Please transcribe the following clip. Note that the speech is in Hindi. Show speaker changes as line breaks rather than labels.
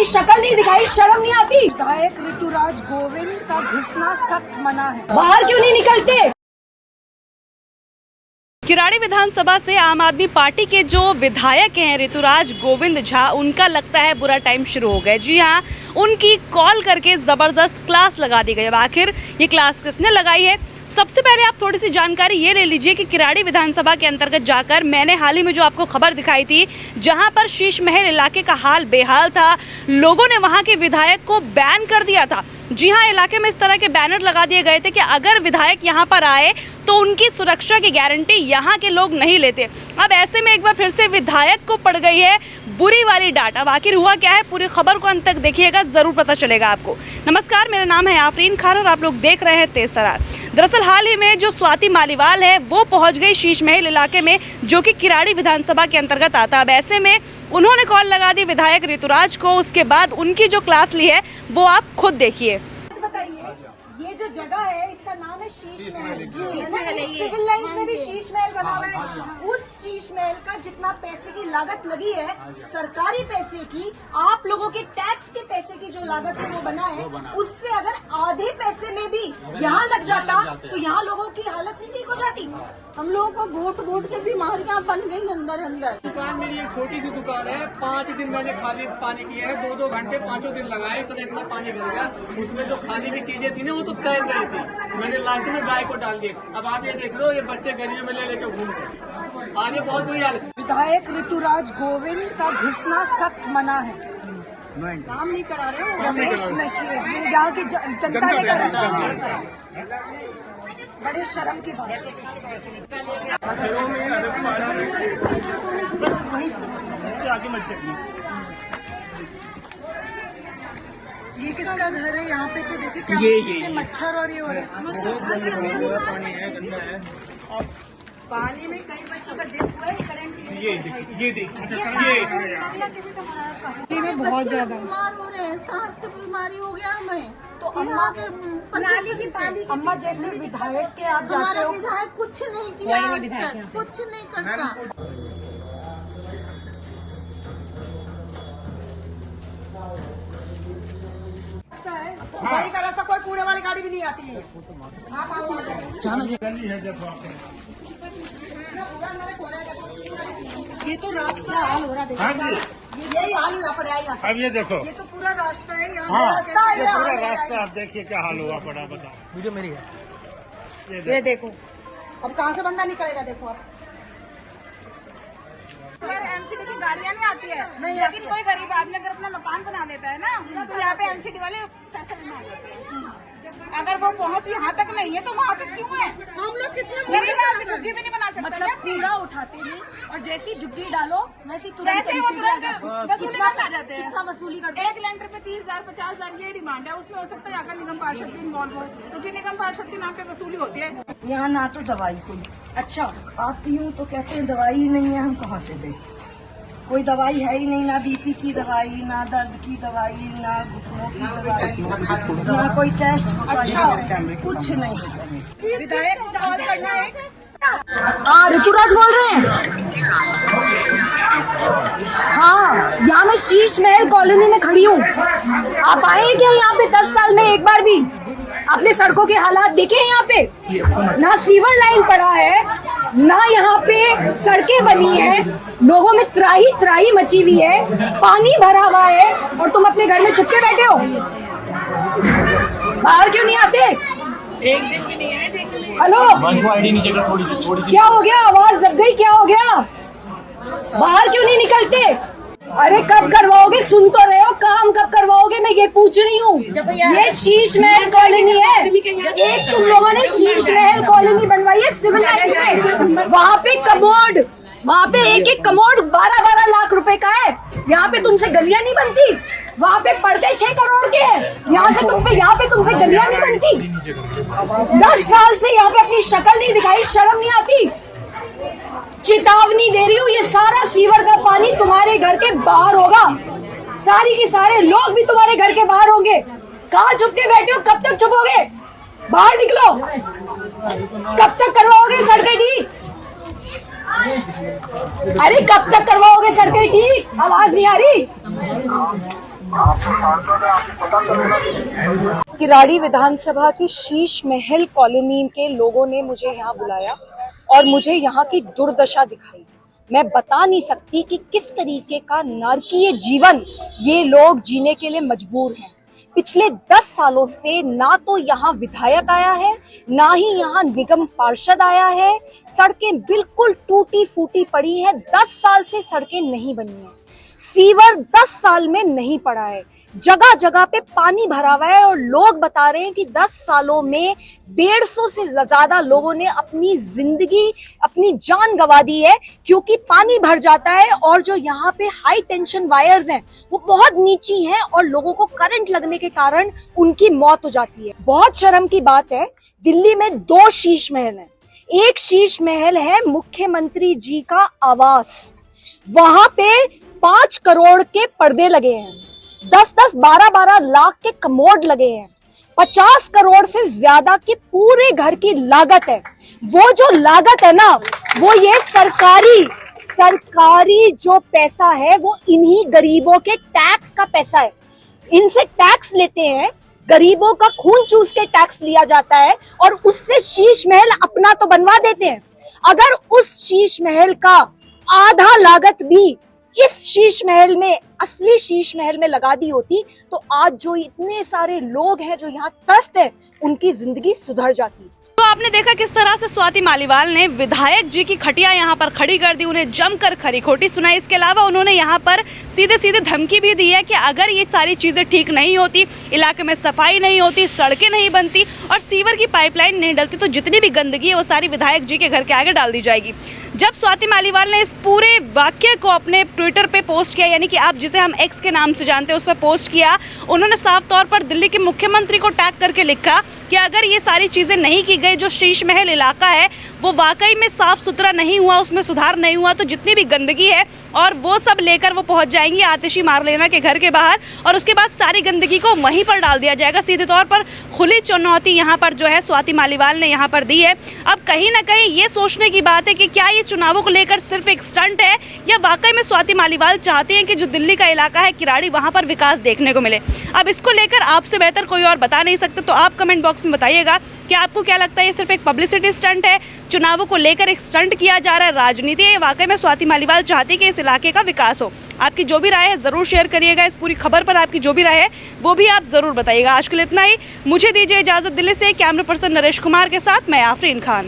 अपनी शक्ल नहीं दिखाई, शर्म नहीं आती। विधायक ऋतुराज गोविंद का घुसना सख्त मना है, बाहर क्यों नहीं निकलते?
किराड़ी विधानसभा से आम आदमी पार्टी के जो विधायक हैं ऋतुराज गोविंद झा, उनका लगता है बुरा टाइम शुरू हो गया। जी हाँ, उनकी कॉल करके ज़बरदस्त क्लास लगा दी गई। अब आखिर ये क्लास किसने लगाई है? सबसे पहले आप थोड़ी सी जानकारी ये ले लीजिए कि किराड़ी विधानसभा के अंतर्गत जाकर मैंने हाल ही में जो आपको खबर दिखाई थी, जहां पर शीश महल इलाके का हाल बेहाल था, लोगों ने वहां के विधायक को बैन कर दिया था। जी हाँ, इलाके में इस तरह के बैनर लगा दिए गए थे कि अगर विधायक यहाँ पर आए तो उनकी सुरक्षा की गारंटी यहाँ के लोग नहीं लेते। अब ऐसे में एक बार फिर से विधायक को पड़ गई है बुरी वाली डांट। अब आखिर हुआ क्या है, पूरी खबर को अंत तक देखिएगा, जरूर पता चलेगा आपको। नमस्कार, मेरा नाम है आफरीन खान और आप लोग देख रहे हैं तेज तरार। दरअसल हाल ही में जो स्वाति मालीवाल है वो पहुंच गई शीश महल इलाके में, जो कि किराड़ी विधानसभा के अंतर्गत आता। अब ऐसे में उन्होंने कॉल लगा दी विधायक ऋतुराज को। उसके बाद उनकी जो क्लास ली है वो आप खुद देखिए।
बताइए, ये जो जगह है इसका नाम है शीश महल। सिविल लाइन में भी शीश महल बना हुआ है। उस शीश महल का जितना पैसे की लागत लगी है, सरकारी पैसे की, आप लोगों के टैक्स के पैसे की जो लागत है वो बना है, उससे अगर आधे पैसे में भी यहाँ लग जाता तो यहाँ लोगों की हालत नहीं ठीक हो जाती।
हम लोगों को घोट के बीमारियां बन गई अंदर।
दुकान मेरी एक छोटी सी दुकान है, 5 दिन मैंने खाली पानी किया है, 2-2 घंटे 5 दिन लगाए, इतना पानी गिर गया। उसमें जो खाने की चीजें थी ना वो तो तैर गई थी। मैंने लास्ट में गाय को डाल दिया। अब आप ये देख लो, ये बच्चे गलियों में ले लेके घूम रहे, आगे बहुत बुरी हालत।
विधायक ऋतुराज गोविंद का घुसना सख्त मना है।
काम नहीं करा रहे हो।
रमेश नशीब यहाँ की जनता ने करा, बड़े शर्म की बात। ये किसका घर है? यहाँ पे तो देखिए क्या मच्छर और ये हो रहा है।
पानी में कई बच्चों का डेथ हुआ है।
ये देखिए
बहुत ज्यादा
बीमार हो रहे हैं, सांस की बीमारी हो गया हमें।
तो अम्मा अम्मा जैसे विधायक के आप जाते
हमारा
हो,
विधायक कुछ नहीं किया आज तक, कुछ नहीं करता।
गाड़ी का रास्ता, कोई कूड़े वाली गाड़ी भी नहीं आती है।
ये तो रास्ता हाल हो रहा है।
यही हाल यहाँ पर है।
अब ये देखो,
ये तो पूरा रास्ता है यहाँ।
हाँ,
रास्ता है
ये
यहाँ।
पूरा रास्ता आप देखिए क्या हाल हुआ पड़ा। बताओ, वीडियो मेरी है।
ये देखो, अब कहाँ से बंदा निकलेगा? देखो आप,
एमसीडी की गाड़ियाँ नहीं आती है, लेकिन कोई गरीब आदमी अगर अपना मकान बना देता है ना, तो यहाँ पे एमसीडी वाले पैसे बना देते हैं। अगर वो पहुँच यहाँ तक नहीं है तो वहाँ तक क्यों है? हम लोग कितने गरीब आदमी झुग्गी भी नहीं बना सकते।
मतलब कूड़ा उठाते हैं और जैसी झुग्गी डालो वैसी तुरंत
वैसे ही वो तुरंत वसूली करने आ जाते हैं।
कितना वसूली करते हैं?
एक लेंटर पे 30,000 50,000 ये डिमांड है। उसमें हो सकता है अगर निगम पार्षद भी इन्वॉल्व हो, क्योंकि निगम पार्षद के नाम पे वसूली होती है।
यहाँ ना तो दवाई कोई
अच्छा,
आती हूँ तो कहते हैं दवाई नहीं है, हम कहाँ से दें? कोई दवाई है ही नहीं, ना बीपी की दवाई, ना दर्द की दवाई, ना घुटनों की दवाई, ना कोई टेस्ट।
अच्छा,
कुछ नहीं।
विधायक को कॉल करना है। हाँ, ऋतुराज बोल रहे हैं। हाँ, यहाँ मैं शीश महल कॉलोनी में खड़ी हूँ। आप आए हैं क्या यहाँ पे 10 साल में एक बार भी? अपने सड़कों के हालात देखे हैं? यहाँ पे ना सीवर लाइन पड़ा है, ना यहाँ पे सड़कें बनी है, लोगों में त्राही त्राही मची हुई है, पानी भरा हुआ है, और तुम अपने घर में छुपके बैठे हो। बाहर क्यों नहीं आते?
एक दिन भी नहीं है।
हेलो, क्या हो गया? आवाज दब गई, क्या हो गया? बाहर क्यों नहीं निकलते? अरे कब करवाओगे? सुन तो रहे हो, काम कब करवाओगे? मैं ये पूछ रही हूँ। ये शीश महल कॉलोनी है, एक तुम लोगों ने शीश महल कॉलोनी बनवाई है सिविल लाइन में। वहाँ पे कमोड, वहाँ पे एक कमोड 12-12 लाख रुपए का है। यहाँ पे तुमसे गलियां नहीं बनती। वहाँ पे पर्दे 6 करोड़ के हैं। यहाँ पे तुमसे गलियां नहीं बनती। 10 साल से यहाँ पे अपनी शक्ल नहीं दिखाई, शर्म नहीं आती। चेतावनी दे रही हूँ, ये सारा सीवर का पानी तुम्हारे घर के बाहर होगा। सारी के सारे लोग भी तुम्हारे घर के बाहर होंगे। कहाँ चुप के बैठे हो? कब तक चुप होगे? बाहर निकलो। कब तक करवाओगे सड़कें ठीक? अरे कब तक करवाओगे सड़कें ठीक? आवाज नहीं आ रही। किराड़ी विधानसभा की शीश महल कॉलोनी के लोगों ने मुझे यहाँ बुलाया और मुझे यहाँ की दुर्दशा दिखाई। मैं बता नहीं सकती कि किस तरीके का नारकीय जीवन ये लोग जीने के लिए मजबूर हैं। पिछले 10 सालों से ना तो यहाँ विधायक आया है, ना ही यहाँ निगम पार्षद आया है। सड़कें बिल्कुल टूटी फूटी पड़ी है। 10 साल से सड़कें नहीं बनी है। सीवर 10 साल में नहीं पड़ा है। जगह जगह पे पानी भरा हुआ है और लोग बता रहे हैं कि 10 सालों में 150 से ज्यादा लोगों ने अपनी जिंदगी, अपनी जान गंवा दी है, क्योंकि पानी भर जाता है और जो यहाँ पे हाई टेंशन वायर्स हैं वो बहुत नीची हैं और लोगों को करंट लगने के कारण उनकी मौत हो जाती है। बहुत शर्म की बात है, दिल्ली में 2 शीश महल हैं। एक शीश महल है मुख्यमंत्री जी का आवास, वहां पे 5 करोड़ के पर्दे लगे हैं, 10-10, 12-12 लाख के कमोड लगे हैं, 50 करोड़ से ज्यादा की पूरे घर की लागत है। वो जो लागत है ना, वो ये सरकारी जो पैसा है वो इन्हीं गरीबों के टैक्स का पैसा है। इनसे टैक्स लेते हैं, गरीबों का खून चूस के टैक्स लिया जाता है और उससे शीश महल अपना तो बनवा देते हैं। अगर उस शीश महल का आधा लागत भी इस शीश महल में, असली शीश महल में लगा दी होती तो आज जो इतने सारे लोग हैं जो यहाँ त्रस्त हैं, उनकी जिंदगी सुधर जाती।
तो आपने देखा किस तरह से स्वाति मालीवाल ने विधायक जी की खटिया यहाँ पर खड़ी कर दी, उन्हें जमकर खरी खोटी सुनाई। इसके अलावा उन्होंने यहाँ पर सीधे सीधे धमकी भी दी है कि अगर ये सारी चीज़ें ठीक नहीं होती, इलाके में सफाई नहीं होती, सड़कें नहीं बनती और सीवर की पाइपलाइन नहीं डलती, तो जितनी भी गंदगी है वो सारी विधायक जी के घर के आगे डाल दी जाएगी। जब स्वाति मालीवाल ने इस पूरे वाक्य को अपने ट्विटर पे पोस्ट किया, यानी कि आप जिसे हम एक्स के नाम से जानते हैं, उस पर पोस्ट किया, उन्होंने साफ तौर पर दिल्ली के मुख्यमंत्री को टैग करके लिखा कि अगर ये सारी चीज़ें नहीं की गई, जो शीश महल इलाका है वो वाकई में साफ सुथरा नहीं हुआ, उसमें सुधार नहीं हुआ, तो जितनी भी गंदगी है और वो सब लेकर वो पहुंच जाएंगी आतिशी मारलेना के घर के बाहर और उसके बाद सारी गंदगी को वहीं पर डाल दिया जाएगा। सीधे तौर पर खुली चुनौती यहाँ पर जो है स्वाति मालीवाल ने यहाँ पर दी है। अब कहीं ना कहीं ये सोचने की बात है कि क्या ये चुनावों को लेकर सिर्फ एक स्टंट है या वाकई में स्वाति मालीवाल चाहती हैं कि जो दिल्ली का इलाका है किराड़ी, वहाँ पर विकास देखने को मिले। अब इसको लेकर आपसे बेहतर कोई और बता नहीं सकते, तो आप कमेंट बॉक्स में बताइएगा कि आपको क्या लगता है, ये सिर्फ एक पब्लिसिटी स्टंट है, चुनावों को लेकर एक स्टंट किया जा रहा है, राजनीति है, वाकई में स्वाति मालीवाल चाहती है कि इस इलाके का विकास हो। आपकी जो भी राय है ज़रूर शेयर करिएगा। इस पूरी खबर पर आपकी जो भी राय है वो भी आप ज़रूर बताइएगा। आज के लिए इतना ही, मुझे दीजिए इजाज़त। दिल्ली से कैमरा पर्सन नरेश कुमार के साथ मैं आफरीन खान।